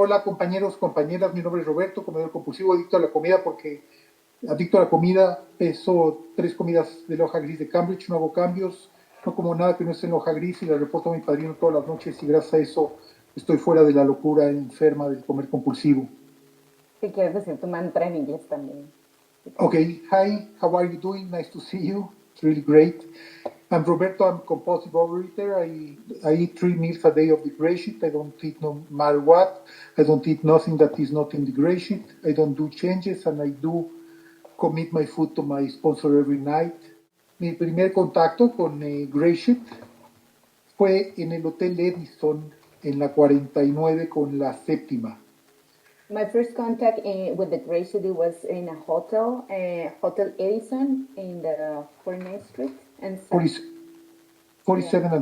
Hola compañeros, compañeras, mi nombre es Roberto, comedor compulsivo, adicto a la comida porque adicto a la comida, peso 3 comidas de la hoja gris de Cambridge, no hago cambios, no como nada que no esté en la hoja gris y la reporto a mi padrino todas las noches y gracias a eso estoy fuera de la locura enferma del comer compulsivo. ¿Qué quieres decir tu mantra en inglés también? Okay, hi, how are you doing? Nice to see you. It's really great. I'm Roberto, I'm compulsive overeater. I eat 3 meals a day of the GreySheet. I don't eat no matter what. I don't eat nothing that is not in the GreySheet. I don't do changes and I do commit my food to my sponsor every night. Mi primer contacto con GreySheet fue en el Hotel Edison en la 49 con la séptima. My first contact with the GreySheet was in a hotel, Hotel Edison in the 49th Street and 47 yeah.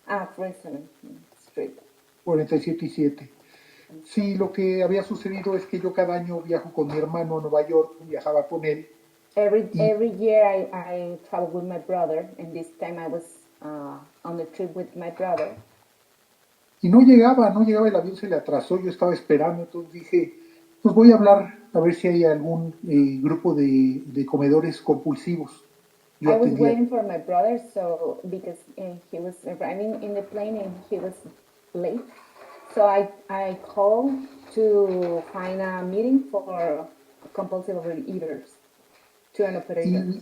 and 47th Street. 47 y 7. Sí, lo que había sucedido es que yo cada año viajo con mi hermano a Nueva York, viajaba con él. Every year I travel with my brother, and this time I was on the trip with my brother. Y no llegaba el avión se le atrasó, yo estaba esperando, entonces dije, pues voy a hablar a ver si hay algún grupo de comedores compulsivos. Yo I was atendía. waiting for my brother, so because he was arriving in the plane and he was late, so I called to find a meeting for compulsive overeaters to an operator.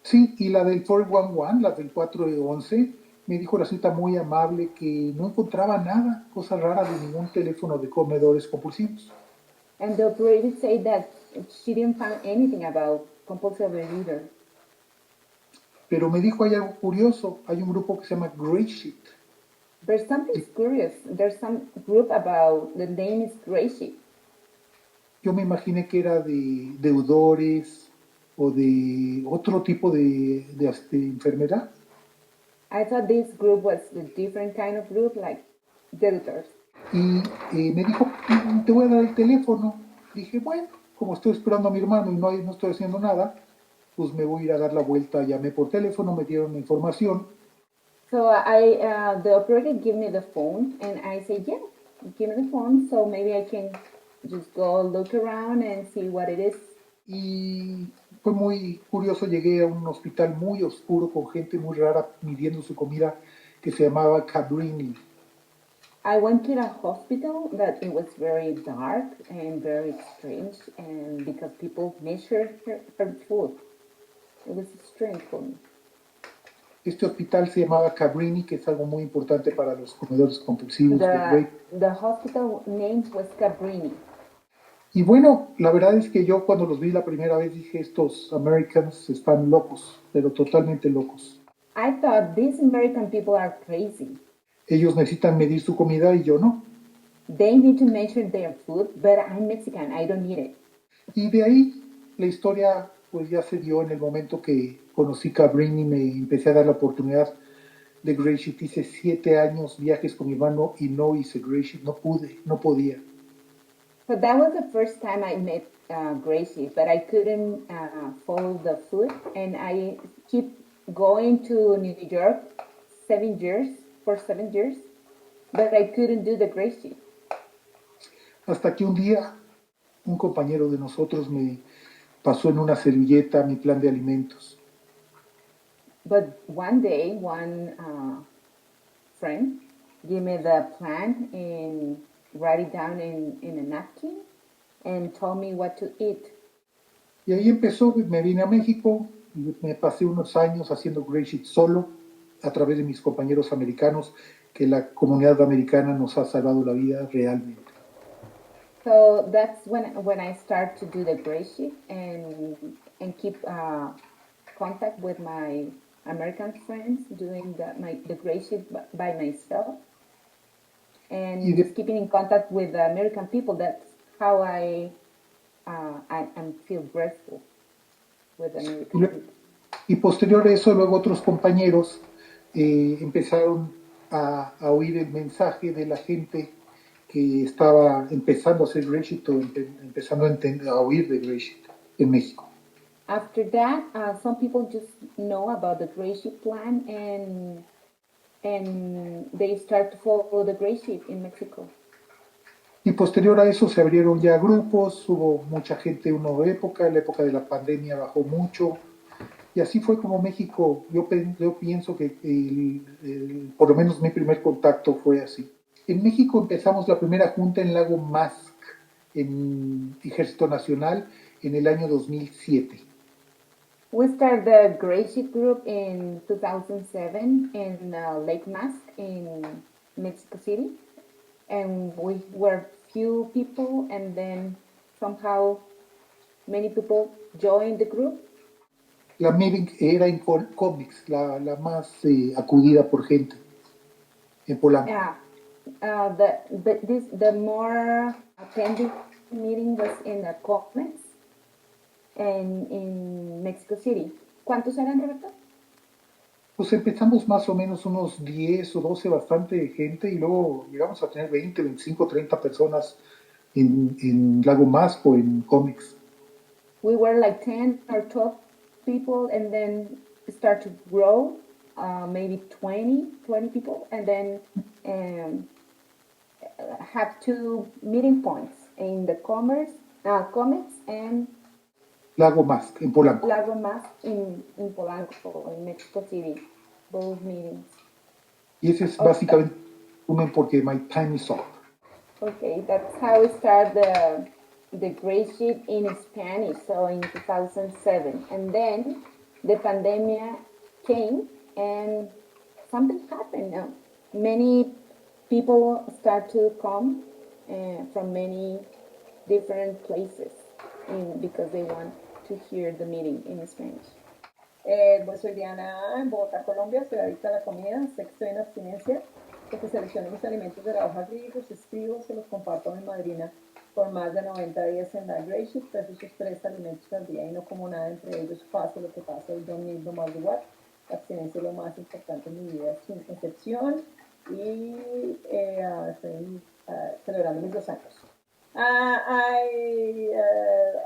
Sí, y la del 411, la del 411, me dijo la cita muy amable que no encontraba nada, cosa rara de ningún teléfono de comedores compulsivos. And the operator said that she didn't find anything about compulsive overeater. Pero me dijo, hay algo curioso, hay un grupo que se llama GreySheet. There's something curious. There's some group about, the name is GreySheet. Yo me imaginé que era de deudores o de otro tipo de enfermedad. I thought this group was a different kind of group, like debtors. Y me dijo, te voy a dar el teléfono. Dije, bueno, como estoy esperando a mi hermano y no estoy haciendo nada, pues me voy a ir a dar la vuelta. Llamé por teléfono, me dieron la información. So the operator gave me the phone, and I said, yeah, give me the phone, so maybe I can just go look around and see what it is. Y fue muy curioso, llegué a un hospital muy oscuro con gente muy rara midiendo su comida que se llamaba Cabrini. I went to the hospital that it was very dark and very strange, and because people measured her food, it was strange for me. Este hospital se llamaba Cabrini, que es algo muy importante para los comedores compulsivos. The hospital name was Cabrini. Y bueno, la verdad es que yo cuando los vi la primera vez dije, estos Americans están locos, pero totalmente locos. I thought these American people are crazy. Ellos necesitan medir su comida y yo no. They need to measure their food, but I'm Mexican, I don't need it. Y de ahí la historia pues ya se dio en el momento que conocí Cabrini y me empecé a dar la oportunidad de GreySheet. Hice 7 años viajes con mi hermano y no hice GreySheet, no podía. So that was the first time I met GreySheet, but I couldn't follow the food, and I keep going to New York for 7 years, but I couldn't do the GreySheet. Hasta que un día un compañero de nosotros me pasó en una servilleta mi plan de alimentos. But one day, one friend gave me the plan and write it down in a napkin and told me what to eat. Y ahí empezó, me vine a México y me pasé unos años haciendo GreySheet solo a través de mis compañeros americanos, que la comunidad americana nos ha salvado la vida realmente. So that's when I start to do the GreySheet and keep contact with my American friends, doing the GreySheet by myself, and just keeping in contact with the American people. That's how I feel grateful with the American people. Y posterior a eso, luego otros compañeros empezaron a oír el mensaje de la gente que estaba empezando a hacer GreySheet o empezando a oír de GreySheet en México. After that, some people just know about the GreySheet plan and they start to follow the GreySheet in Mexico. Y posterior a eso se abrieron ya grupos, hubo mucha gente en una época, la época de la pandemia bajó mucho, y así fue como México, yo pienso que por lo menos mi primer contacto fue así. En México empezamos la primera junta en Lago Mask, en Ejército Nacional, en el año 2007. We started the GreySheet group in 2007 in Lake Mask in Mexico City, and we were few people, and then somehow many people joined the group. La meeting era en cómics, la más acudida por gente en Polanco. Yeah, the more attended meeting was in the comments and in Mexico City. ¿Cuántos eran, Roberto? Pues empezamos más o menos unos 10 o 12, bastante gente, y luego llegamos a tener 20, 25, 30 personas en Lago Masco, en cómics. We were like 10 or 12 people, and then start to grow, maybe 20 people, and then have two meeting points in the comics and Lago Masco, en Polanco. Lago Mask in Polanco, in Mexico City, both meetings. Y ese es básicamente un porque my time is up. Okay, that's how we start the GreySheet in Spanish, so in 2007. And then the pandemic came and something happened. Many people start to come from many different places because they want to hear the meeting in Spanish. Pues soy Diana en Bogotá, Colombia, soy adicta a la comida, estoy en abstinencia, porque selecciono mis alimentos de la hoja gris, los escribo, se los comparto a mi madrina por más de 90 días en la GreySheet, tras esos 3 alimentos al día y no como nada entre ellos, pase lo que pase, el don't need no matter what. La abstinencia es lo más importante en mi vida, sin excepción, y estoy celebrando mis 2 años.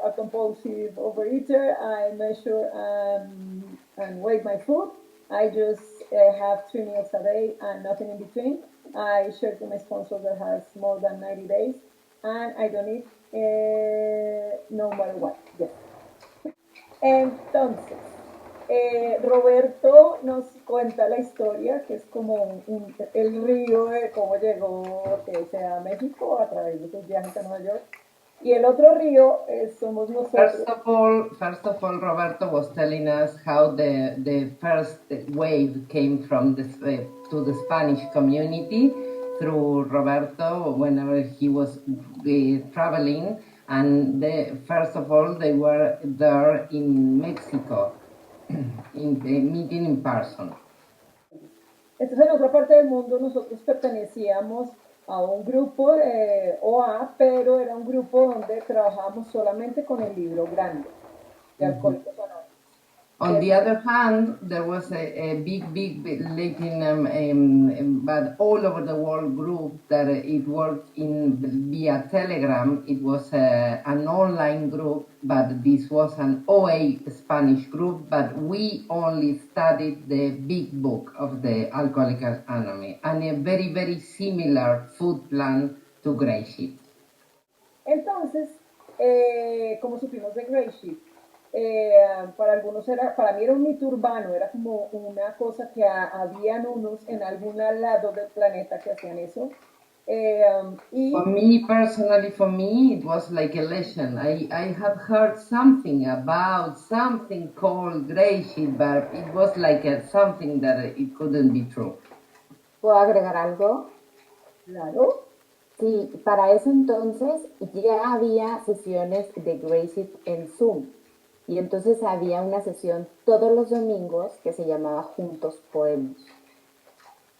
A compulsive overeater. I measure and weigh my food. I just have 3 meals a day and nothing in between. I share with my sponsor that has more than 90 days, and I don't eat no matter what. Yes. Entonces, Roberto nos cuenta la historia, que es como el río de cómo llegó a México a través de sus viajes a Nueva York. Y el otro río somos nosotros. First of all, Roberto was telling us how the first wave came from to the Spanish community through Roberto whenever he was traveling. And first of all, they were there in Mexico, in the meeting in person. Entonces, en otra parte del mundo, nosotros pertenecíamos a un grupo OA, pero era un grupo donde trabajábamos solamente con el libro grande de Alcohólicos Anónimos. On the other hand, there was a big Latin, but all over the world group that it worked via Telegram. It was an online group, but this was an OA Spanish group, but we only studied the big book of the Alcohólicos Anónimos and a very, very similar food plan to GreySheet. Entonces, como supimos de GreySheet, para mí era un mito urbano, era como una cosa que habían unos en algún lado del planeta que hacían eso. For me, personally, it was like a legend. I had heard something about something called GreySheet, but it was like something that it couldn't be true. ¿Puedo agregar algo? Claro. Sí, para eso entonces ya había sesiones de GreySheet en Zoom. Y entonces había una sesión todos los domingos que se llamaba Juntos Podemos.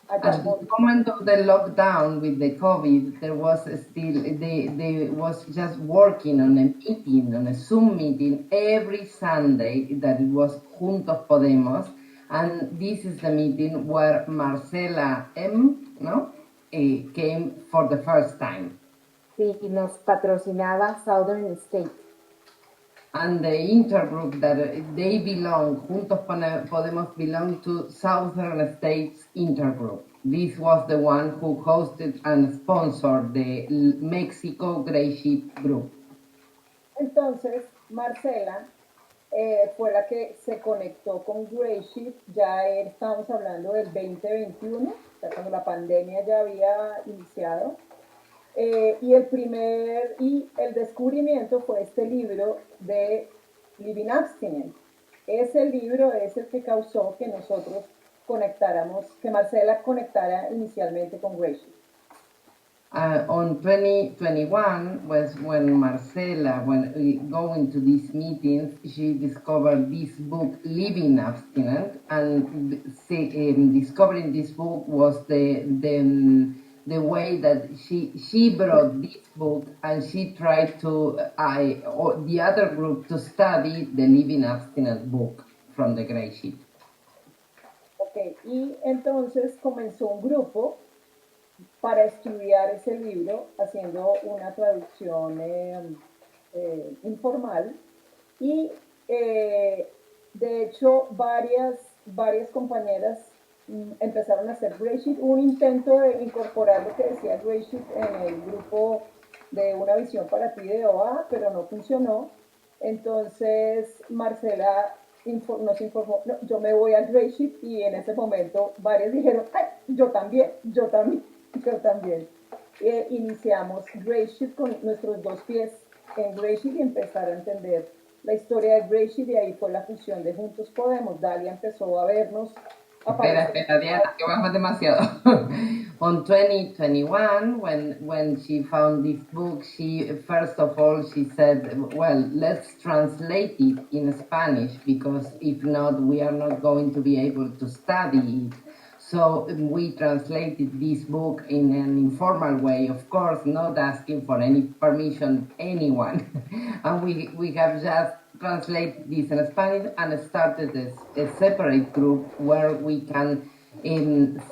At the moment of the lockdown with the COVID, there was still, they was just working on a meeting, on a Zoom meeting every Sunday that it was Juntos Podemos. And this is the meeting where Marcela M. Came for the first time. Sí, y nos patrocinaba Southern State. And the intergroup that they belong, Juntos Podemos belong to Southern States intergroup. This was the one who hosted and sponsored the Mexico GreySheet group. Entonces, Marcela fue la que se conectó con GreySheet, ya estamos hablando del 2021, o sea, cuando la pandemia ya había iniciado. Y el descubrimiento fue este libro de Living Abstinent. Ese libro es el que causó que nosotros conectáramos, que Marcela conectara inicialmente con GreySheet. On 2021 was when Marcela, when going to these meetings, she discovered this book, Living Abstinent, and discovering this book was the way that she brought this book, and she tried to the other group to study the Living Abstinent book from the GreySheet. Okay, y entonces comenzó un grupo para estudiar ese libro, haciendo una traducción informal, y de hecho varias compañeras empezaron a hacer GreySheet, un intento de incorporar lo que decía GreySheet en el grupo de Una Visión para Ti de OA, pero no funcionó. Entonces Marcela nos informó, no, yo me voy al GreySheet, y en ese momento varias dijeron, ay, yo también. Iniciamos GreySheet con nuestros 2 pies en GreySheet y empezar a entender la historia de GreySheet, y ahí fue la fusión de Juntos Podemos. Dalia empezó a vernos. Espera, Diana, que bajo demasiado. On 2021, when she found this book, she first of all she said, well, let's translate it in Spanish, because if not, we are not going to be able to study it. So we translated this book in an informal way, of course, not asking for any permission, anyone. And we have just translated this in Spanish and started a separate group where we can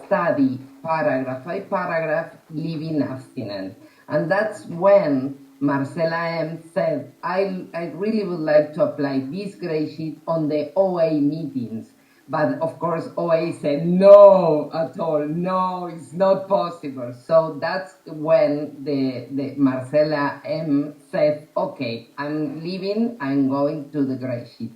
study paragraph by paragraph living abstinent. And that's when Marcela M. said, I really would like to apply this GreySheet on the OA meetings. But of course, OA said no at all. No, it's not possible. So that's when the Marcela M said, okay, I'm leaving. I'm going to the GreySheet.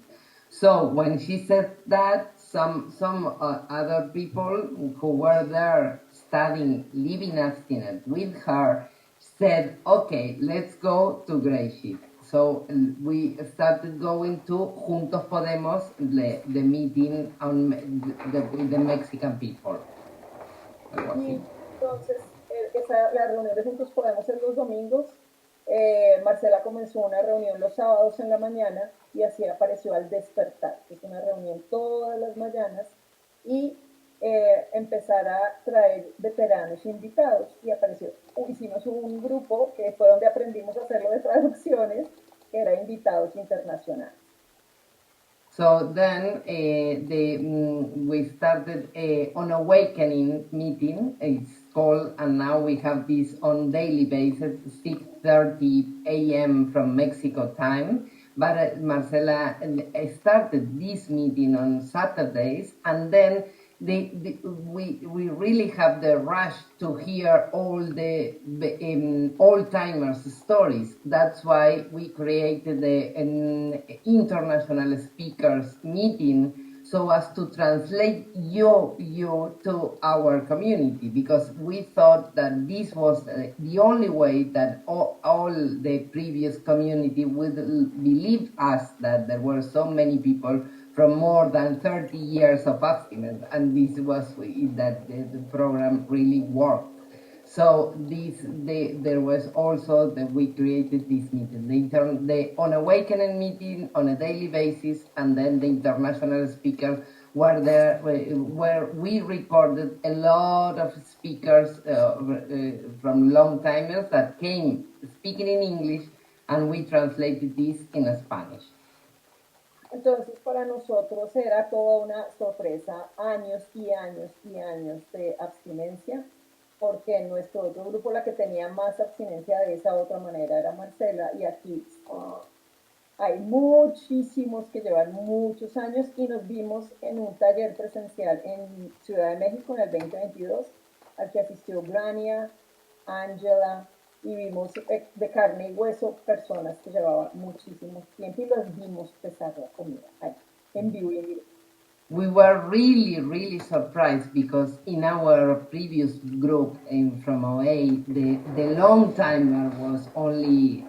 So when she said that, some other people who were there studying living abstinent with her said, okay, let's go to GreySheet. So we started going to Juntos Podemos, the meeting on the Mexican people. Y entonces, la reunión de Juntos Podemos es los domingos. Marcela comenzó una reunión los sábados en la mañana, y así apareció Al Despertar, que es una reunión todas las mañanas, y empezar a traer veteranos invitados, y hicimos un grupo que fue donde aprendimos a hacerlo de traducciones, que era invitados internacionales. So then we started an awakening meeting, it's called, and now we have this on daily basis, 6:30 a.m. from Mexico time. But Marcela started this meeting on Saturdays, and then we really have the rush to hear all the old-timers stories. That's why we created an international speakers meeting, so as to translate you to our community, because we thought that this was the only way that all the previous community would believe us, that there were so many people from more than 30 years of abstinence, and this was that the program really worked. So there was also that we created this meeting, the On Awakening meeting on a daily basis, and then the international speakers were there, where we recorded a lot of speakers from long timers that came speaking in English, and we translated this in Spanish. Entonces, para nosotros era toda una sorpresa, años y años y años de abstinencia, porque en nuestro otro grupo la que tenía más abstinencia de esa otra manera era Marcela, y aquí hay muchísimos que llevan muchos años, y nos vimos en un taller presencial en Ciudad de México en el 2022, al que asistió Grania, Angela, y vimos de carne y hueso personas que llevaban muchísimo tiempo y los vimos pesar la comida ahí, en vivo y en directo. We were really, really surprised because in our previous group from OA, the long timer was only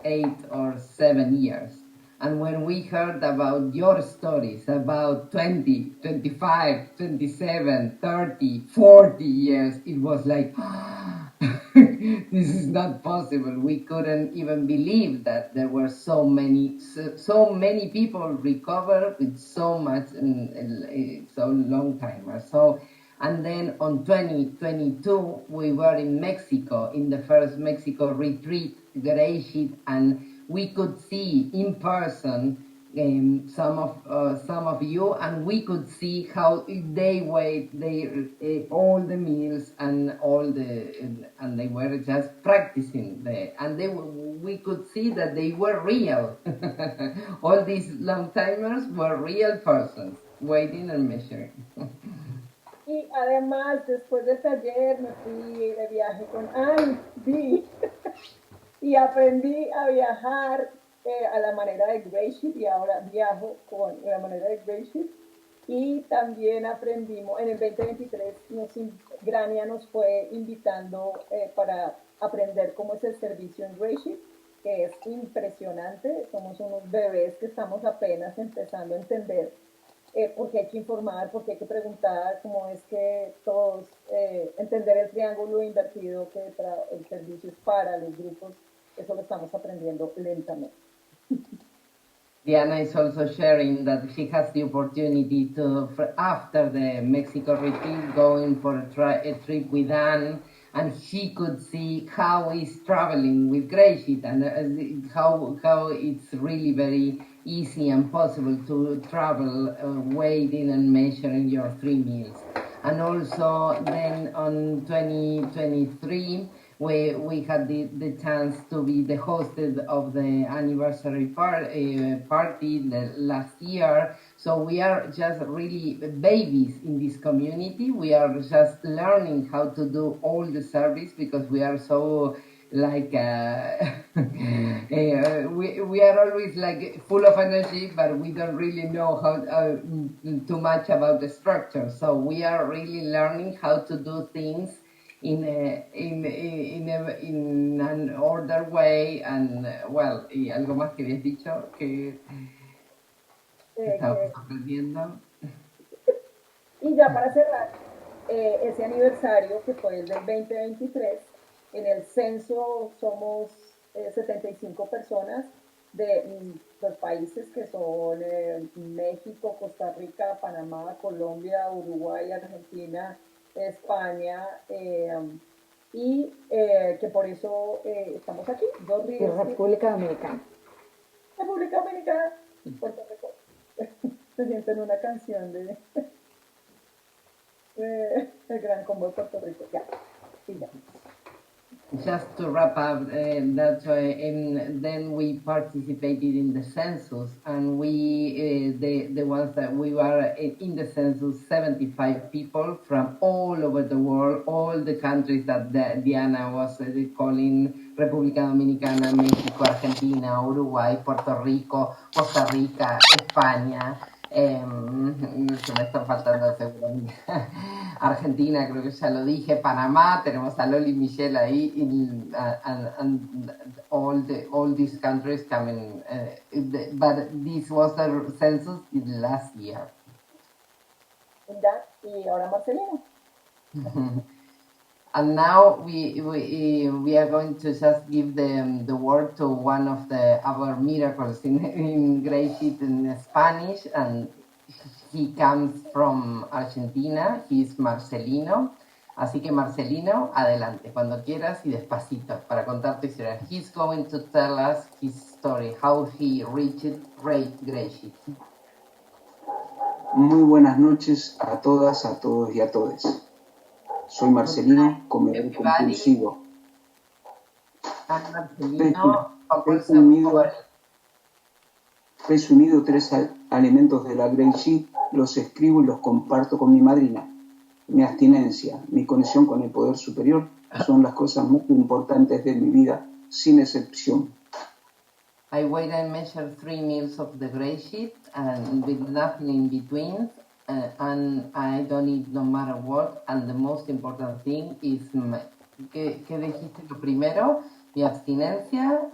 8 or 7 years. And when we heard about your stories, about 20, 25, 27, 30, 40 years, it was like, this is not possible. We couldn't even believe that there were so many people recover with so much, so long timers. So, and then on 2022, we were in Mexico, in the first Mexico retreat, GreySheet, and we could see in person some of you, and we could see how they weighed all the meals and and they were just practicing we could see that they were real. All these long timers were real persons waiting and measuring. Y además, después del taller, me fui de viaje con Andy y aprendí a viajar a la manera de GreySheet, y ahora viajo con la manera de GreySheet. Y también aprendimos, en el 2023, Grania nos fue invitando para aprender cómo es el servicio en GreySheet, que es impresionante. Somos unos bebés que estamos apenas empezando a entender por qué hay que informar, por qué hay que preguntar, cómo es que todos, entender el triángulo invertido, que el servicio es para los grupos. Eso lo estamos aprendiendo lentamente. Diana is also sharing that she has the opportunity to, after the Mexico retreat, going for a trip with Anne, and she could see how he's traveling with GreySheet and how it's really very easy and possible to travel weighing and measuring your 3 meals. And also then on 2023, we had the chance to be the hosted of the anniversary party the last year. So we are just really babies in this community. We are just learning how to do all the service because we are so like we are always like full of energy, but we don't really know how too much about the structure. So we are really learning how to do things in an ordered way. And well, y algo más que habías dicho que estamos aprendiendo. Y ya para cerrar ese aniversario, que fue el del 2023, en el censo somos 75 personas de los países que son México, Costa Rica, Panamá, Colombia, Uruguay, Argentina, España, y que por eso estamos aquí. República Dominicana. República Dominicana, Puerto Rico. Se sienten una canción de el Gran Combo de Puerto Rico. Ya, y ya. Just to wrap up, and then we participated in the census, and we, the ones that we were in the census, 75 people from all over the world, all the countries that Diana was calling: República Dominicana, México, Argentina, Uruguay, Puerto Rico, Costa Rica, España. Se me están faltando seguramente. Argentina, creo que ya lo dije. Panamá, tenemos a Loli y Michelle ahí, and all these countries coming. But this was the census in last year. Y ahora Marcelino. And now we are going to just give the word to one of our miracles in GreySheet in Spanish, and he comes from Argentina. He's Marcelino. Así que Marcelino, adelante, cuando quieras y despacito para contar tu historia. He's going to tell us his story, how he reached GreySheet. Muy buenas noches a todas, a todos y a todes. Soy Marcelino, comedor compulsivo. Resumido 3 alimentos de la GreySheet, los escribo y los comparto con mi madrina. mi abstinencia, mi conexión con el poder superior son las cosas más importantes de mi vida, sin excepción. I weigh and measure 3 meals of the GreySheet and with nothing in between, and I don't eat no matter what. And the most important thing is, ¿qué dijiste lo primero? Mi abstinencia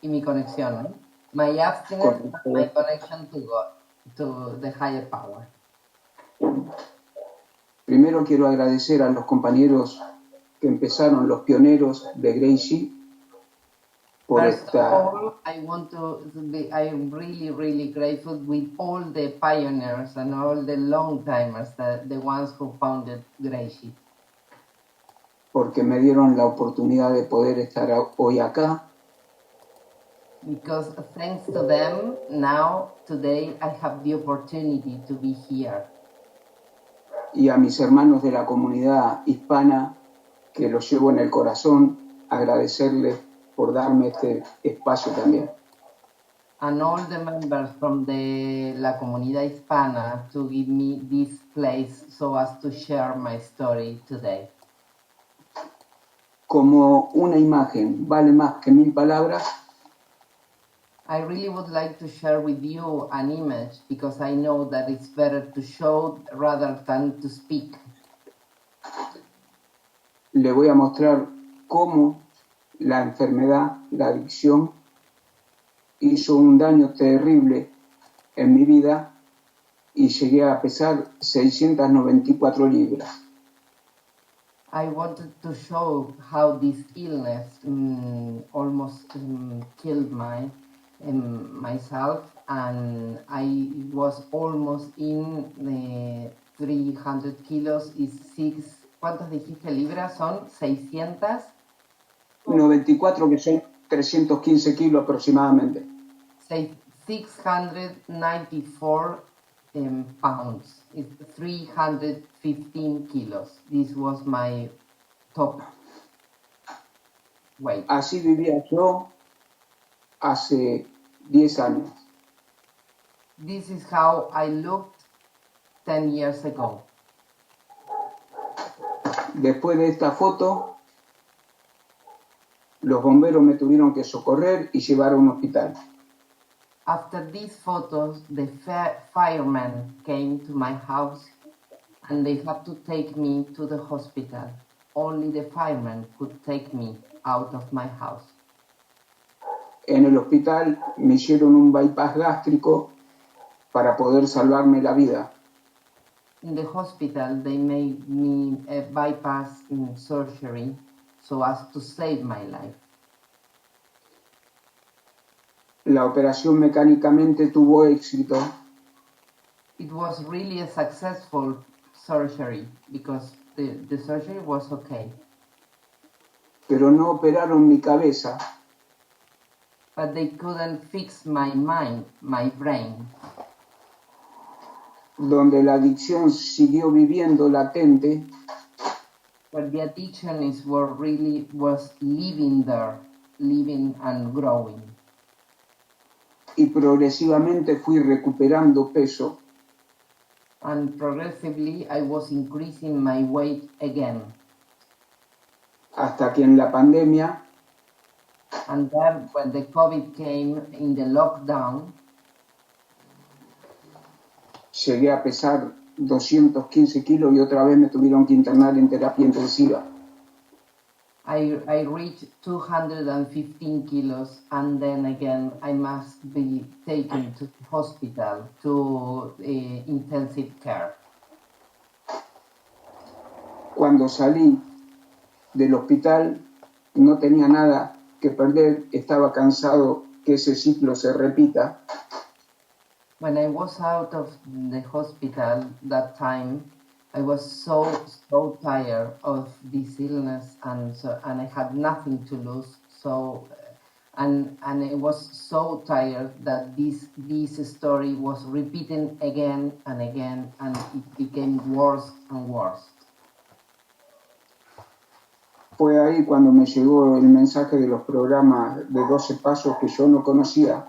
y mi conexión, ¿no? My abstinence and my connection to God, to the higher power. Primero quiero agradecer a los compañeros que empezaron, los pioneros de GreySheet, por First of all, I'm really, really grateful with all the pioneers and all the long timers, the ones who founded GreySheet. Porque me dieron la oportunidad de poder estar hoy acá. Because thanks to them, now, today, I have the opportunity to be here. Y a mis hermanos de la comunidad hispana, que los llevo en el corazón, agradecerles por darme este espacio también. And all the members from La Comunidad Hispana to give me this place so as to share my story today. Como una imagen vale más que 1000 palabras, I really would like to share with you an image because I know that it's better to show rather than to speak. le voy a mostrar cómo la enfermedad, la adicción, hizo un daño terrible en mi vida y llegué a pesar 694 libras. I wanted to show how this illness almost killed myself, and I was almost in the 300 kilos. ¿Cuántas dijiste libras? Son 600. 94, que son 315 kilos aproximadamente. 694 pounds. It's 315 kilos. This was my top weight. Así vivía yo hace 10 años. This is how I looked 10 years ago. Después de esta foto, los bomberos me tuvieron que socorrer y llevar a un hospital. After these photos, the firemen came to my house and they had to take me to the hospital. Only the firemen could take me out of my house. En el hospital me hicieron un bypass gástrico para poder salvarme la vida. In the hospital, they made me a bypass surgery so as to save my life. La operación mecánicamente tuvo éxito. It was really a successful surgery because the surgery was okay. Pero no operaron mi cabeza. But they couldn't fix my mind, my brain. Donde la adicción siguió viviendo latente. Where the addiction was living there, living and growing. Y progresivamente fui recuperando peso. And progressively I was increasing my weight again. Hasta que en la pandemia, and then when the COVID came in the lockdown, llegué a pesar 215 kilos y otra vez me tuvieron que internar en terapia intensiva. I reached 215 kilos and then again I must be taken to the hospital to intensive care. Cuando salí del hospital no tenía nada que perder, estaba cansado que ese ciclo se repita. When I was out of the hospital that time, I was so tired of this illness and I had nothing to lose. And I was so tired that this story was repeating again and again, and it became worse and worse. Fue ahí cuando me llegó el mensaje de los programas de 12 pasos que yo no conocía.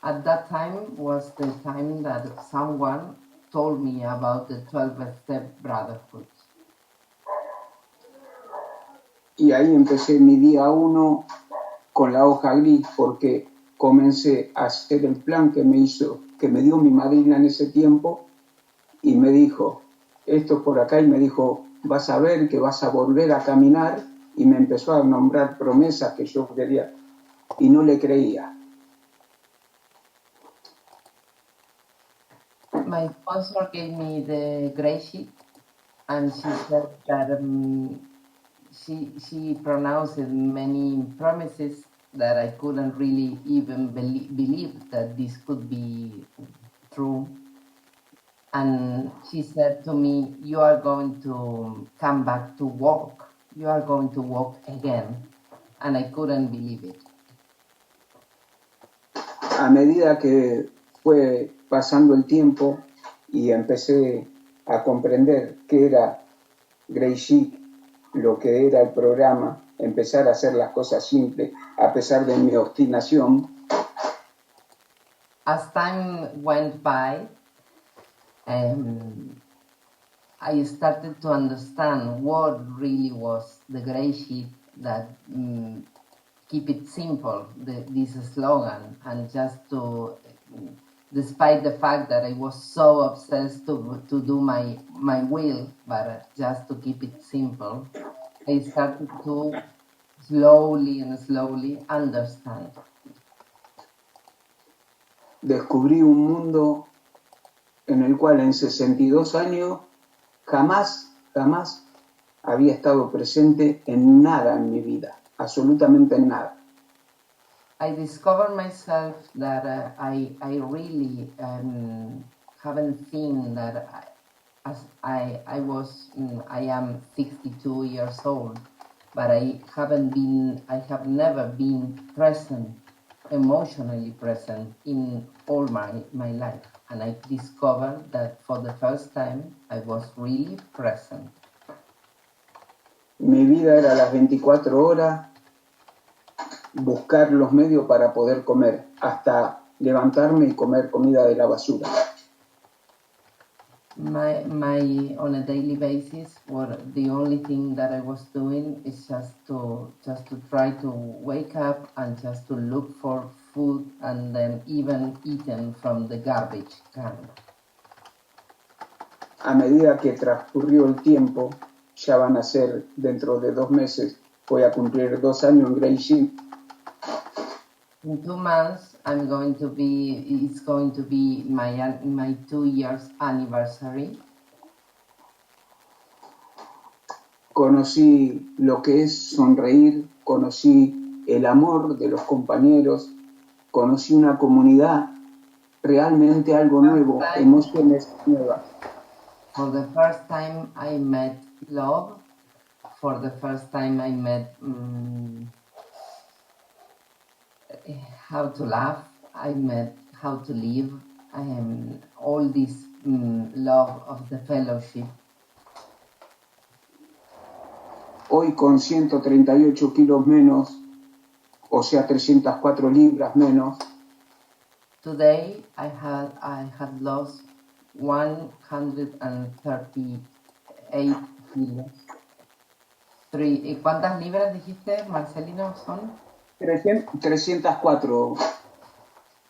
At that time was the time that someone told me about the 12-step brotherhood. Y ahí empecé mi día 1 con la hoja gris, porque comencé a hacer el plan que me dio mi madrina en ese tiempo, y me dijo, esto por acá, y me dijo, vas a ver que vas a volver a caminar, y me empezó a nombrar promesas que yo quería, y no le creía. My sponsor gave me the GreySheet, and she said that she pronounced many promises that I couldn't really even believe that this could be true. And she said to me, you are going to come back to walk. You are going to walk again. And I couldn't believe it. A medida que fue pasando el tiempo y empecé a comprender qué era GreySheet, lo que era el programa, empezar a hacer las cosas simples a pesar de mi obstinación. As time went by, I started to understand what really was the GreySheet, that keep it simple, this slogan, and just to, despite the fact that I was so obsessed to do my will, but just to keep it simple, I started to slowly understand. Descubrí un mundo en el cual en 62 años jamás había estado presente en nada en mi vida, absolutamente en nada. I discovered myself that I really haven't seen that I am 62 years old, but I have never been present, emotionally present in all my life. And I discovered that for the first time I was really present. Mi vida era las 24 horas, buscar los medios para poder comer, hasta levantarme y comer comida de la basura. My on a daily basis, the only thing that I was doing is just to try to wake up and just to look for food, and then even eaten from the garbage can. A medida que transcurrió el tiempo, ya van a ser dentro de 2 meses, voy a cumplir 2 años en GreySheet. In 2 months, it's going to be my 2 years anniversary. Conocí lo que es sonreír, conocí el amor de los compañeros, conocí una comunidad, realmente algo nuevo, emociones nuevas. For the first time I met love. For the first time I met how to laugh. I met how to live. All this love of the fellowship. Hoy con 138 kilos menos, o sea 304 libras menos. Today I had lost 138 kilos. ¿Cuántas libras dijiste, Marcelino, son? 304.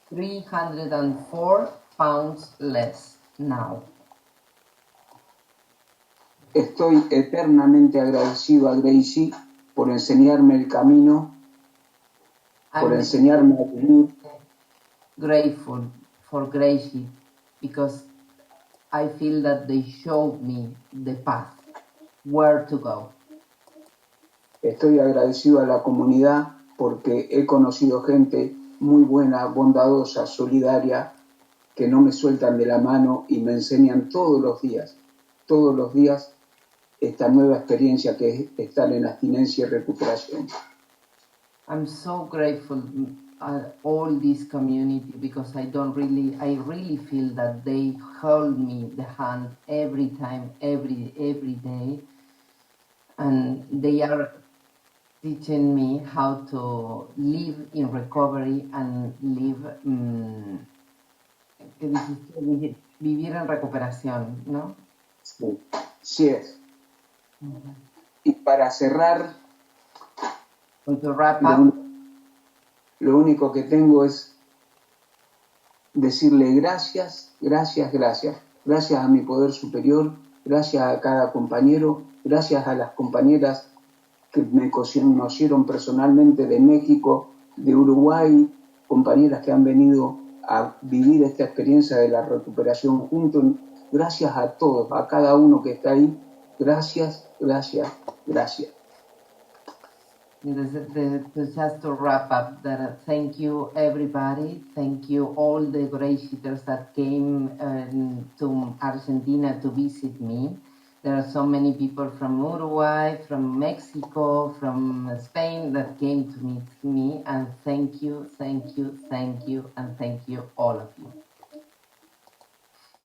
304 pounds less now. Estoy eternamente agradecido a GreySheet por enseñarme el camino, por enseñarme a vivir. Grateful for GreySheet because I feel that they showed me the path, where to go. Estoy agradecido a la comunidad porque he conocido gente muy buena, bondadosa, solidaria, que no me sueltan de la mano y me enseñan todos los días, esta nueva experiencia que es estar en abstinencia y recuperación. I'm so grateful all this community because I really feel that they hold me the hand every time, every day, and they are teaching me how to live in recovery and live vivir en recuperación, ¿no? Sí, sí es. Y para cerrar, To wrap up, lo único que tengo es decirle gracias, gracias, gracias. Gracias a mi poder superior, gracias a cada compañero, gracias a las compañeras que me conocieron personalmente de México, de Uruguay, compañeras que han venido a vivir esta experiencia de la recuperación juntos. Gracias a todos, a cada uno que está ahí. Gracias, gracias, gracias. Just to wrap up, that thank you everybody, thank you all the GreySheeters that came to Argentina to visit me. There are so many people from Uruguay, from Mexico, from Spain that came to meet me, and thank you, thank you, thank you, and thank you all of you.